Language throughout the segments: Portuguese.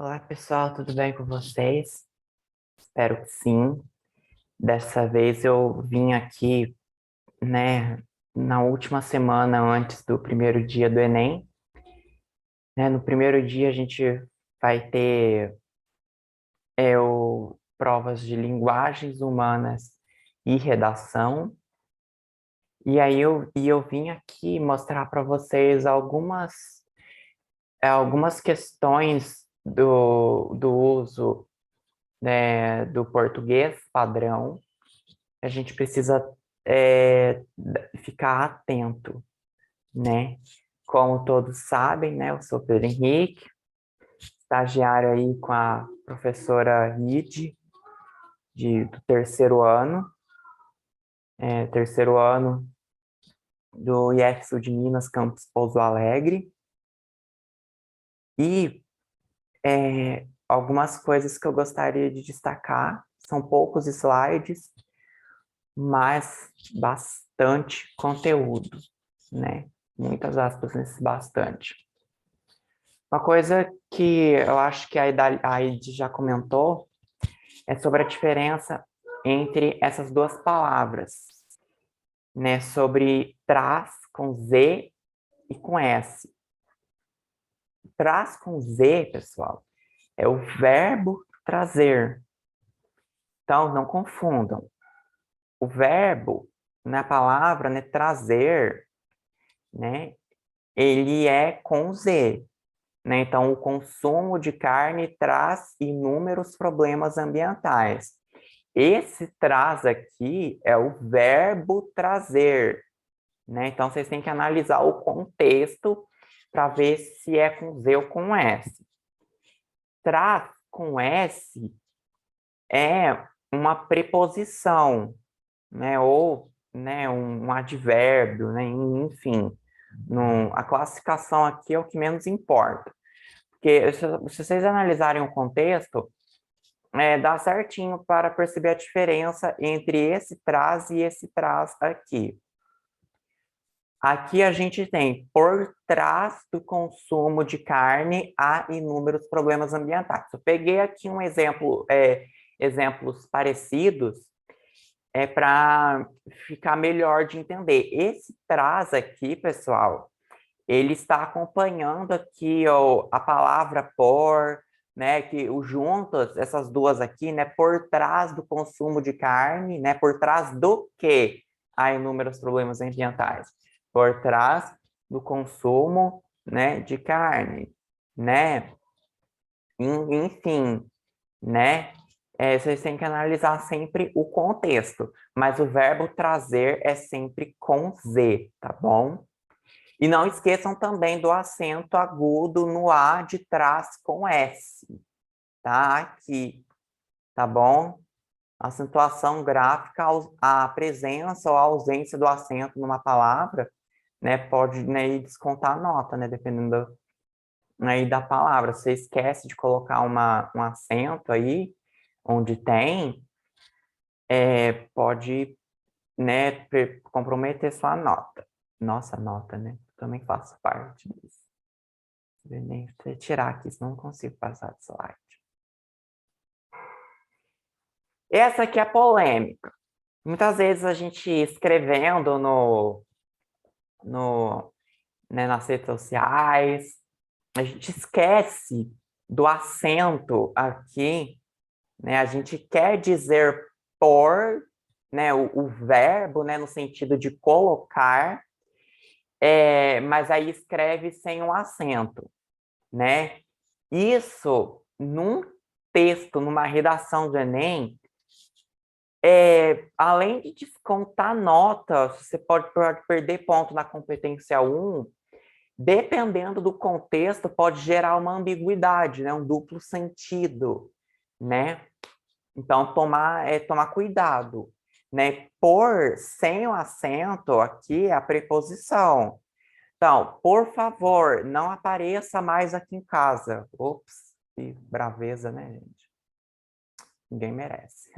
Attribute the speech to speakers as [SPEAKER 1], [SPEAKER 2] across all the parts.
[SPEAKER 1] Olá, pessoal, tudo bem com vocês? Espero que sim. Dessa vez eu vim aqui, né, na última semana antes do primeiro dia do Enem, né? No primeiro dia a gente vai ter provas de linguagens humanas e redação. E eu vim aqui mostrar para vocês algumas questões do uso, né, do português padrão. A gente precisa ficar atento, né? Como todos sabem, né? Eu sou Pedro Henrique, estagiário aí com a professora Ride, do terceiro ano do IF Sul de Minas, Campus Pouso Alegre. E algumas coisas que eu gostaria de destacar, são poucos slides, mas bastante conteúdo, né? Muitas aspas nesse bastante. Uma coisa que eu acho que a Aide já comentou é sobre a diferença entre essas duas palavras, né? Sobre traz com Z e com S. Traz com Z, pessoal, é o verbo trazer. Então, não confundam. O verbo, na palavra, né, trazer, né, ele é com Z. Né? Então, o consumo de carne traz inúmeros problemas ambientais. Esse traz aqui é o verbo trazer, né? Então, vocês têm que analisar o contexto para ver se é com Z ou com S. Traz com S é uma preposição, né? Ou, né, um advérbio, né? Enfim, a classificação aqui é o que menos importa. Porque se vocês analisarem o contexto, dá certinho para perceber a diferença entre esse traz e esse traz aqui. Aqui a gente tem, por trás do consumo de carne, há inúmeros problemas ambientais. Eu peguei aqui um exemplo, exemplos parecidos, para ficar melhor de entender. Esse traz aqui, pessoal, ele está acompanhando aqui a palavra por, né, que o juntas, essas duas aqui, né, por trás do consumo de carne, né, por trás do que há inúmeros problemas ambientais? Por trás do consumo, né, de carne, né? Enfim, né? Vocês têm que analisar sempre o contexto, mas o verbo trazer é sempre com Z, tá bom? E não esqueçam também do acento agudo no A de trás com S, tá? Aqui, tá bom? Acentuação gráfica, a presença ou a ausência do acento numa palavra, né, pode, né, descontar a nota, né, dependendo aí da palavra. Você esquece de colocar um acento aí, onde tem, pode, né, comprometer sua nota. Nossa nota, né? Também faço parte disso. Nem tirar aqui, senão não consigo passar de slide. Essa aqui é polêmica. Muitas vezes a gente escrevendo né, nas redes sociais, a gente esquece do acento aqui, né? A gente quer dizer por, né, o verbo, né, no sentido de colocar, mas aí escreve sem um acento, né? Isso, num texto, numa redação do Enem, além de descontar nota, você pode perder ponto na competência 1, dependendo do contexto, pode gerar uma ambiguidade, né? Um duplo sentido, né? Então, tomar cuidado, né? Por sem o acento aqui é a preposição. Então, por favor, não apareça mais aqui em casa. Ops, que braveza, né, gente? Ninguém merece.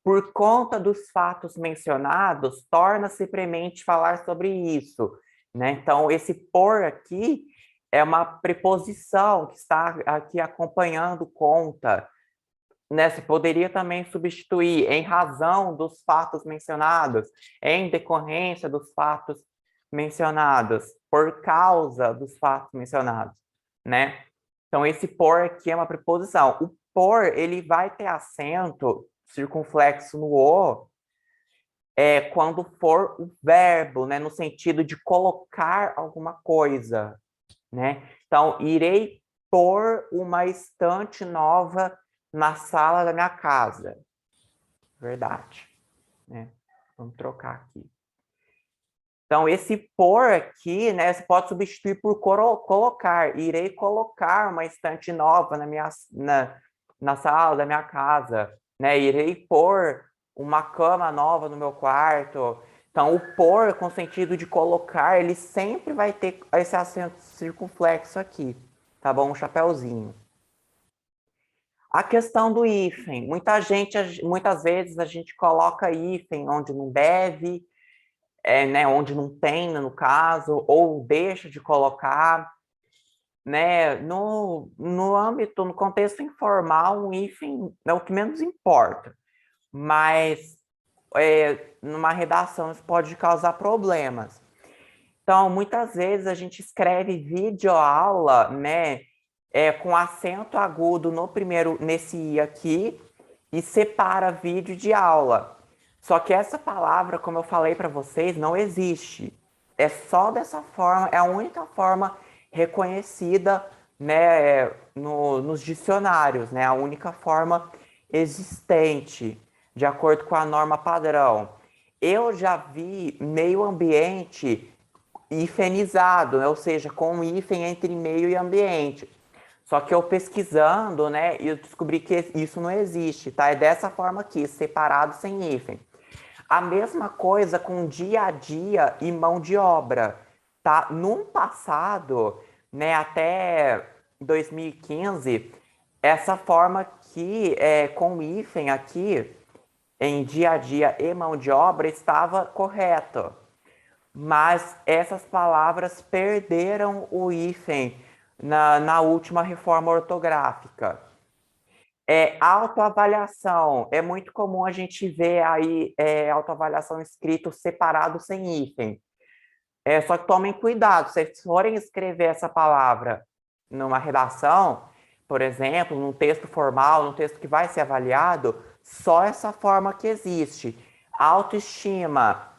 [SPEAKER 1] Por conta dos fatos mencionados, torna-se premente falar sobre isso, né? Então, esse por aqui é uma preposição que está aqui acompanhando conta, né? Você poderia também substituir em razão dos fatos mencionados, em decorrência dos fatos mencionados, por causa dos fatos mencionados, né? Então, esse por aqui é uma preposição. O por, ele vai ter acento circunflexo no o, quando for o verbo, né? No sentido de colocar alguma coisa, né? Então, irei pôr uma estante nova na sala da minha casa. Verdade, né? Vamos trocar aqui. Então, esse pôr aqui, né, você pode substituir por colocar. Irei colocar uma estante nova na sala da minha casa, né? Irei pôr uma cama nova no meu quarto. Então, o pôr, com sentido de colocar, ele sempre vai ter esse acento circunflexo aqui, tá bom? Um chapéuzinho. A questão do hífen. Muitas vezes a gente coloca hífen onde não deve, né, onde não tem, no caso, ou deixa de colocar, né? No âmbito, no contexto informal, um hífen é o que menos importa, mas numa redação isso pode causar problemas. Então, muitas vezes a gente escreve videoaula, né, com acento agudo no primeiro, nesse i aqui, e separa vídeo de aula. Só que essa palavra, como eu falei para vocês, não existe. É só dessa forma, é a única forma reconhecida, né, nos dicionários, né, a única forma existente, de acordo com a norma padrão. Eu já vi meio ambiente hifenizado, né, ou seja, com um hífen entre meio e ambiente. Só que eu pesquisando, né, eu descobri que isso não existe, tá? É dessa forma aqui, separado sem hífen. A mesma coisa com dia a dia e mão de obra, tá? No passado, né, até 2015, essa forma aqui, com hífen aqui, em dia a dia e mão de obra, estava correto. Mas essas palavras perderam o hífen na última reforma ortográfica. Autoavaliação. É muito comum a gente ver aí autoavaliação escrito separado sem hífen. Só que tomem cuidado, se vocês forem escrever essa palavra numa redação, por exemplo, num texto formal, num texto que vai ser avaliado, só essa forma que existe. Autoestima,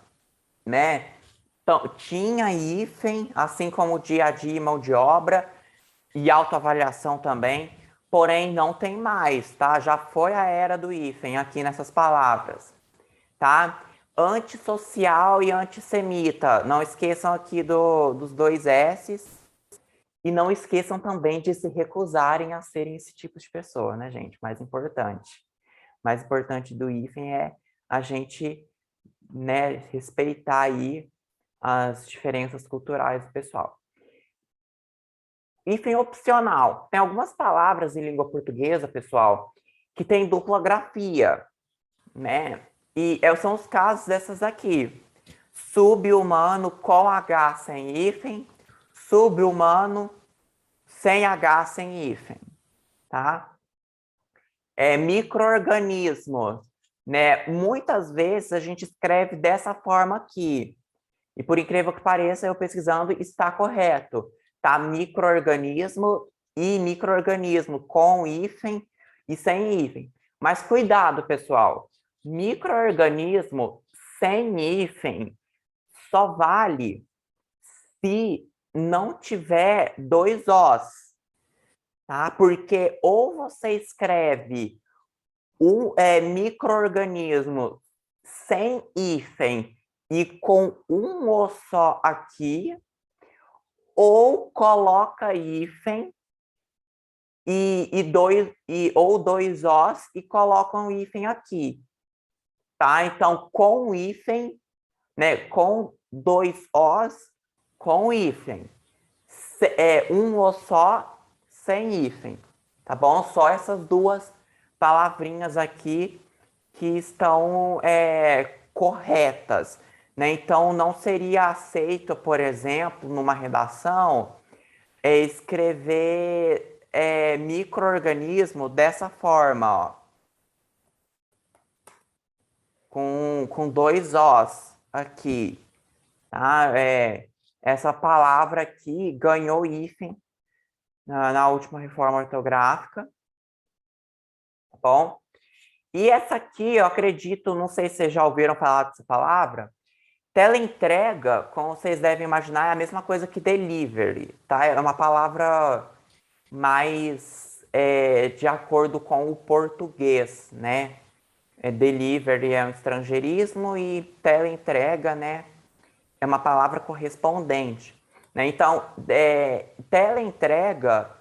[SPEAKER 1] né? Então, tinha hífen, assim como dia a dia e mão de obra, e autoavaliação também, porém não tem mais, tá? Já foi a era do hífen aqui nessas palavras, tá? Antissocial e antissemita, não esqueçam aqui dos dois S's, e não esqueçam também de se recusarem a serem esse tipo de pessoa, né, gente? Mais importante. Mais importante do hífen é a gente, né, respeitar aí as diferenças culturais do pessoal. Hífen opcional. Tem algumas palavras em língua portuguesa, pessoal, que tem dupla grafia, né? E são os casos dessas aqui. Sub-humano com H sem hífen, sub-humano sem H sem hífen, tá? Micro-organismos, né? Muitas vezes a gente escreve dessa forma aqui. E por incrível que pareça, eu pesquisando, está correto. Tá? Micro-organismo e micro-organismo, com hífen e sem hífen. Mas cuidado, pessoal. Micro-organismo sem hífen só vale se não tiver dois Os. Tá? Porque ou você escreve um micro-organismo sem hífen e com um O só aqui, ou coloca hífen ou dois Os e coloca um hífen aqui, tá? Então, com hífen, né, com dois Os, com hífen. Um O só, sem hífen, tá bom? Só essas duas palavrinhas aqui que estão corretas, né? Então, não seria aceito, por exemplo, numa redação, é escrever micro-organismo dessa forma, ó. Com dois Os aqui. Tá? Essa palavra aqui ganhou hífen na última reforma ortográfica. Tá bom? E essa aqui, eu acredito, não sei se vocês já ouviram falar dessa palavra. Teleentrega, como vocês devem imaginar, é a mesma coisa que delivery, tá? É uma palavra mais de acordo com o português, né? Delivery é um estrangeirismo e teleentrega, né? É uma palavra correspondente. Né? Então, teleentrega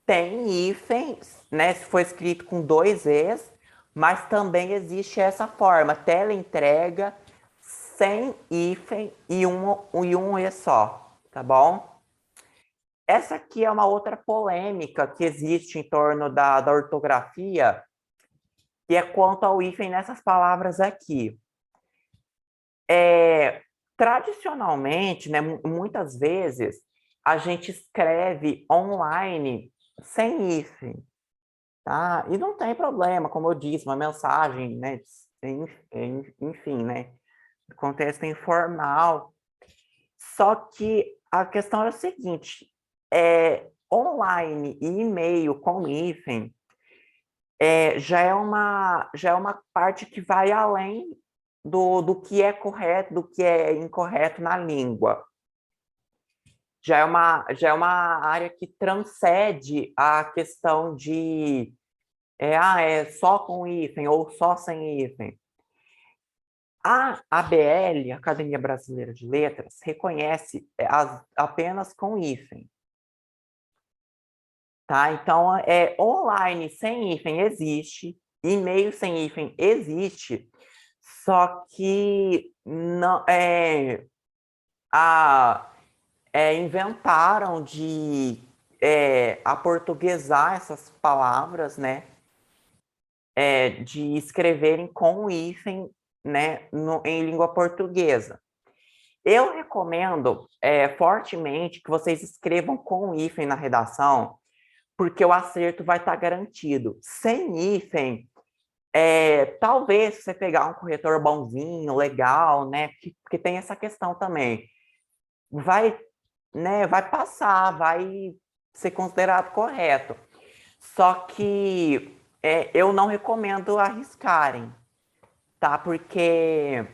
[SPEAKER 1] tem hífen, né? Se for escrito com dois Es, mas também existe essa forma, teleentrega sem hífen e um E só, tá bom? Essa aqui é uma outra polêmica que existe em torno da ortografia, que é quanto ao hífen nessas palavras aqui. Tradicionalmente, né, muitas vezes, a gente escreve online sem hífen, tá? E não tem problema, como eu disse, uma mensagem, né, enfim, né, contexto informal. Só que a questão é o seguinte, online e e-mail com hífen já é uma parte que vai além do que é correto, do que é incorreto na língua. Já é uma área que transcende a questão de é só com hífen ou só sem hífen. A ABL, Academia Brasileira de Letras, reconhece apenas com hífen. Tá? Então, online sem hífen existe, e-mail sem hífen existe, só que não, inventaram de aportuguesar essas palavras, né? De escreverem com hífen, né, em língua portuguesa. Eu recomendo fortemente que vocês escrevam com hífen na redação, porque o acerto vai estar garantido. Sem hífen, talvez você pegar um corretor bonzinho, legal, né? Porque tem essa questão também. Vai passar, vai ser considerado correto. Só que eu não recomendo arriscarem, tá? Porque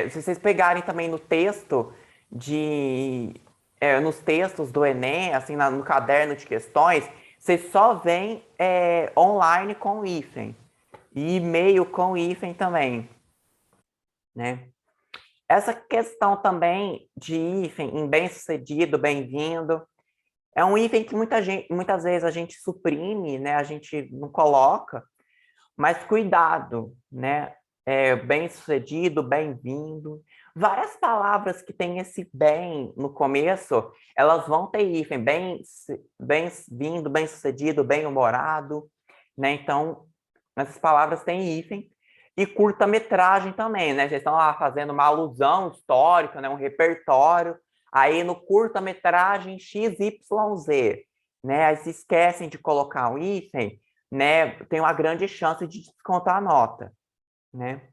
[SPEAKER 1] se vocês pegarem também no texto nos textos do Enem, assim, no caderno de questões, vocês só veem online com hífen e e-mail com hífen também, né? Essa questão também de hífen em bem-sucedido, bem-vindo, é um hífen que muitas vezes a gente suprime, né? A gente não coloca, mas cuidado, né? Bem-sucedido, bem-vindo. Várias palavras que têm esse bem no começo, elas vão ter hífen, bem-vindo, bem-sucedido, bem-humorado, né? Então, essas palavras têm hífen. E curta-metragem também, né? Já estão lá fazendo uma alusão histórica, né? Um repertório. Aí no curta-metragem XYZ, né? Aí se esquecem de colocar um hífen, né? Tem uma grande chance de descontar a nota, né?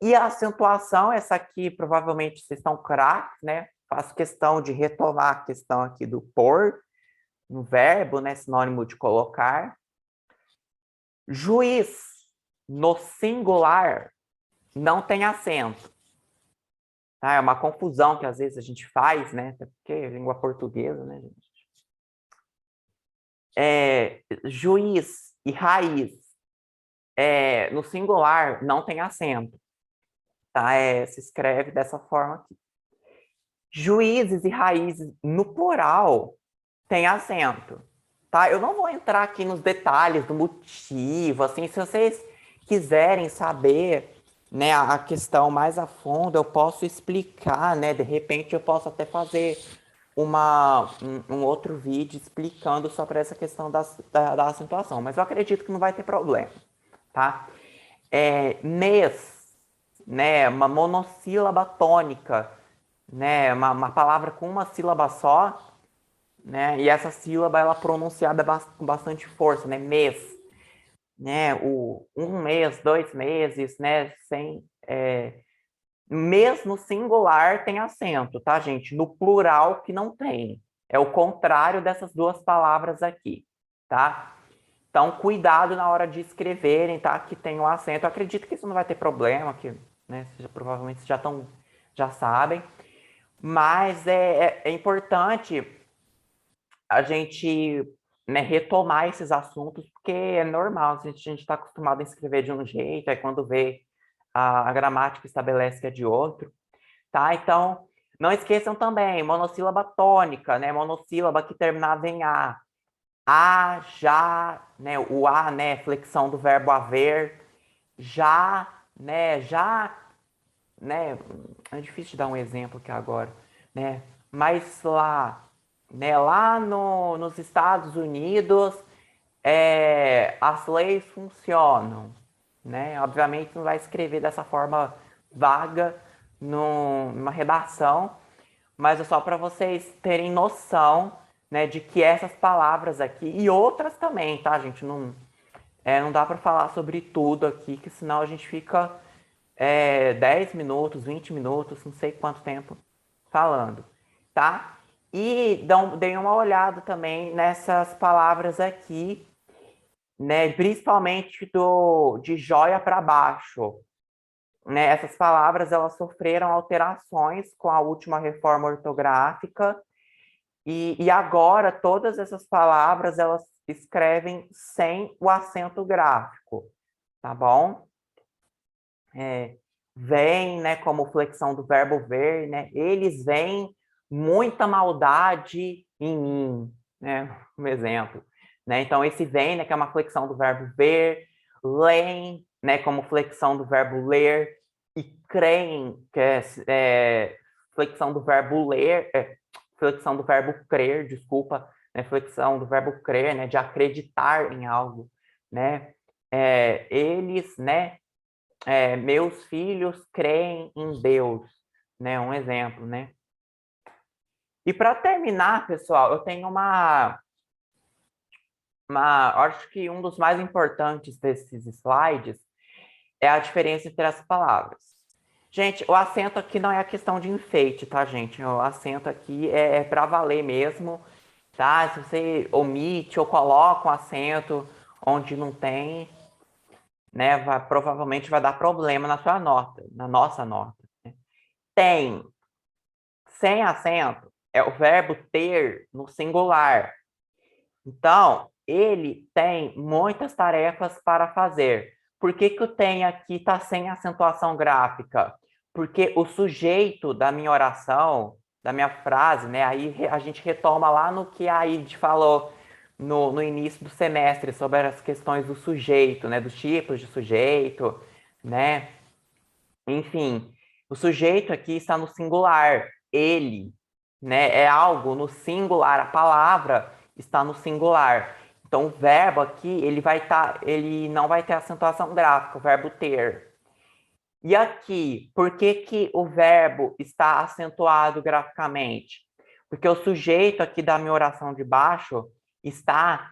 [SPEAKER 1] E a acentuação, essa aqui provavelmente vocês estão craques, né? Faço questão de retomar a questão aqui do por no verbo, né? Sinônimo de colocar. Juiz no singular não tem acento. Tá? É uma confusão que às vezes a gente faz, né? Até porque é língua portuguesa, né, gente? Juiz e raiz no singular não tem acento. Tá? Se escreve dessa forma aqui. Juízes e raízes no plural tem acento. Tá? Eu não vou entrar aqui nos detalhes do motivo, assim, se vocês quiserem saber, né, a questão mais a fundo, eu posso explicar, né? De repente eu posso até fazer um outro vídeo explicando sobre essa questão da acentuação, mas eu acredito que não vai ter problema, tá? Mês, né, uma monossílaba tônica, né, uma palavra com uma sílaba só, né? E essa sílaba, ela é pronunciada com bastante força, né? Mês, né? O 1 mês, 2 meses, né? Mês no singular tem acento, tá, gente? No plural que não tem. É o contrário dessas duas palavras aqui, tá? Então, cuidado na hora de escreverem, tá? Que tem o acento. Eu acredito que isso não vai ter problema, que, né? Provavelmente já sabem. Mas é importante a gente, né, retomar esses assuntos, porque é normal, a gente está acostumado a escrever de um jeito, aí quando vê a gramática estabelece que é de outro, tá? Então, não esqueçam também, monossílaba tônica, né? Monossílaba que terminava em A. A, já, né? O A, né? Flexão do verbo haver. Já, né? Já, né? É difícil de dar um exemplo aqui agora, né? Mas lá, né? Lá nos Estados Unidos, as leis funcionam, né? Obviamente não vai escrever dessa forma vaga numa redação, mas é só para vocês terem noção, né, de que essas palavras aqui e outras também, tá, gente? Não dá para falar sobre tudo aqui, que senão a gente fica 10 minutos, 20 minutos, não sei quanto tempo falando, tá? E deem uma olhada também nessas palavras aqui, né? Principalmente de joia para baixo, né? Essas palavras elas sofreram alterações com a última reforma ortográfica e agora todas essas palavras elas escrevem sem o acento gráfico, tá bom? Vem, né, como flexão do verbo ver, né? Eles veem muita maldade em mim, né? Um exemplo, né? Então esse vem, né, que é uma flexão do verbo ver, leem, né, como flexão do verbo ler e creem, que é flexão do verbo ler, flexão do verbo crer, desculpa, né? Flexão do verbo crer, né, de acreditar em algo, né? Eles, né, meus filhos creem em Deus, né? Um exemplo, né? E para terminar, pessoal, eu tenho acho que um dos mais importantes desses slides é a diferença entre as palavras. Gente, o acento aqui não é a questão de enfeite, tá, gente? O acento aqui é para valer mesmo, tá? Se você omite ou coloca um acento onde não tem, né, provavelmente vai dar problema na sua nota, na nossa nota. Tem, sem acento, é o verbo ter no singular. Então, ele tem muitas tarefas para fazer. Por que que o tem aqui está sem acentuação gráfica? Porque o sujeito da minha oração, da minha frase, né? Aí a gente retoma lá no que a Ide falou no início do semestre sobre as questões do sujeito, né? Dos tipos de sujeito, né? Enfim, o sujeito aqui está no singular, ele, né? É algo no singular, a palavra está no singular. Então, o verbo aqui, ele não vai ter acentuação gráfica, o verbo ter. E aqui, por que que o verbo está acentuado graficamente? Porque o sujeito aqui da minha oração de baixo está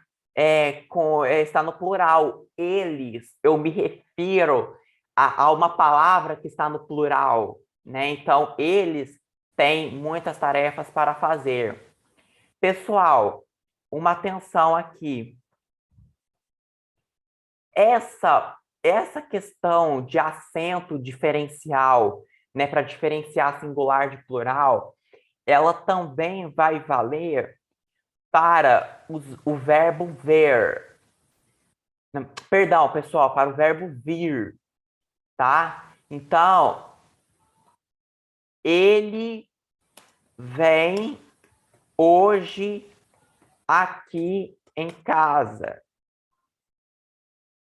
[SPEAKER 1] no plural. Eles, eu me refiro a uma palavra que está no plural, né? Então, eles têm muitas tarefas para fazer. Pessoal, uma atenção aqui. Essa questão de acento diferencial, né, para diferenciar singular de plural, ela também vai valer para o verbo ver. Perdão, pessoal, para o verbo vir, tá? Então, ele vem hoje aqui em casa,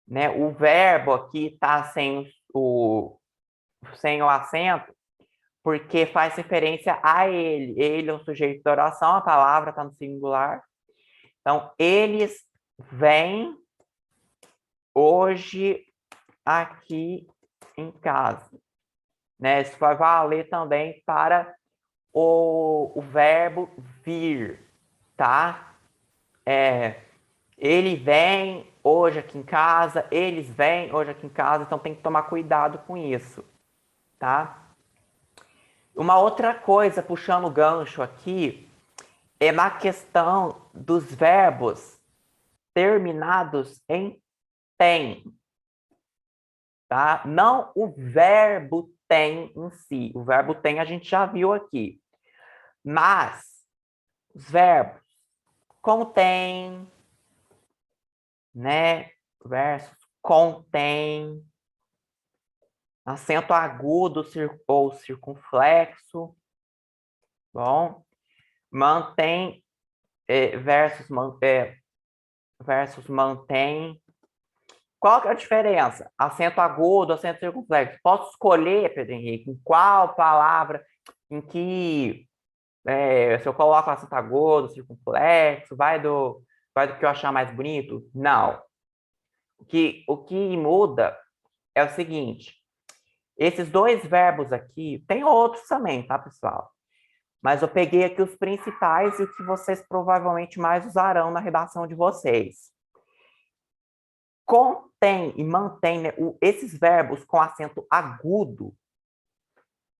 [SPEAKER 1] né? O verbo aqui está sem o acento, porque faz referência a ele. Ele é o sujeito da oração, a palavra está no singular. Então, eles vêm hoje aqui em casa, né? Isso vai valer também para o verbo vir, tá? Ele vem hoje aqui em casa, eles vêm hoje aqui em casa, então tem que tomar cuidado com isso, tá? Uma outra coisa, puxando o gancho aqui, é na questão dos verbos terminados em tem, tá? Não o verbo tem em si. O verbo tem a gente já viu aqui. Mas os verbos contém, né? Versus contém, acento agudo ou circunflexo, bom? Mantém versus mantém. Qual que é a diferença? Acento agudo, acento circunflexo. Posso escolher, Pedro Henrique, em qual palavra, em que se eu coloco acento agudo, circunflexo, vai do que eu achar mais bonito? Não. O que muda é o seguinte: esses dois verbos aqui, tem outros também, tá, pessoal? Mas eu peguei aqui os principais e o que vocês provavelmente mais usarão na redação de vocês. Contém e mantém, né, esses verbos com acento agudo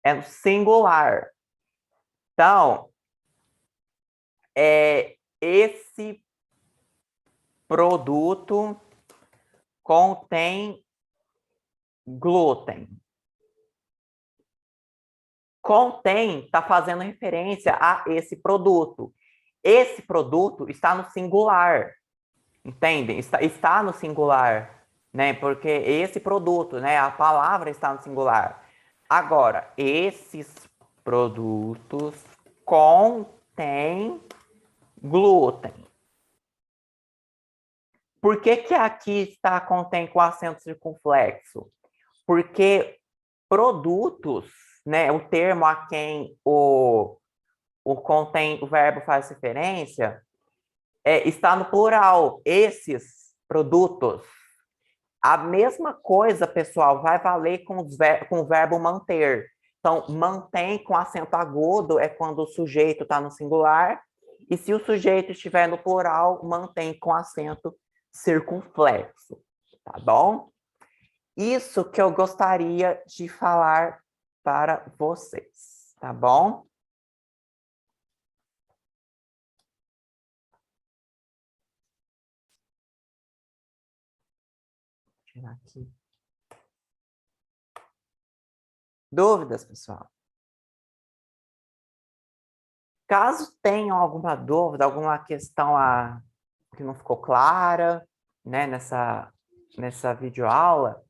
[SPEAKER 1] é no singular. Então, esse produto contém glúten. Contém está fazendo referência a esse produto. Esse produto está no singular. Entendem? Está no singular, né? Porque esse produto, né? A palavra está no singular. Agora, esses produtos contêm glúten. Por que aqui está contém com acento circunflexo? Porque produtos, né? O termo a quem o contém, o verbo faz referência, está no plural. Esses produtos. A mesma coisa, pessoal, vai valer com o verbo manter. Então, mantém com acento agudo é quando o sujeito está no singular, e se o sujeito estiver no plural, mantém com acento circunflexo, tá bom? Isso que eu gostaria de falar para vocês, tá bom? Vou tirar aqui. Dúvidas, pessoal? Caso tenham alguma dúvida, alguma questão que não ficou clara, né, nessa videoaula,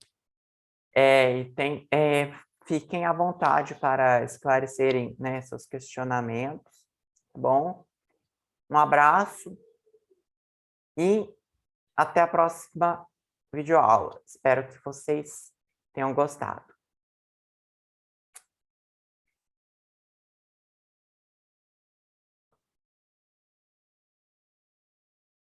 [SPEAKER 1] fiquem à vontade para esclarecerem, né, seus questionamentos, tá bom? Um abraço e até a próxima videoaula. Espero que vocês tenham gostado.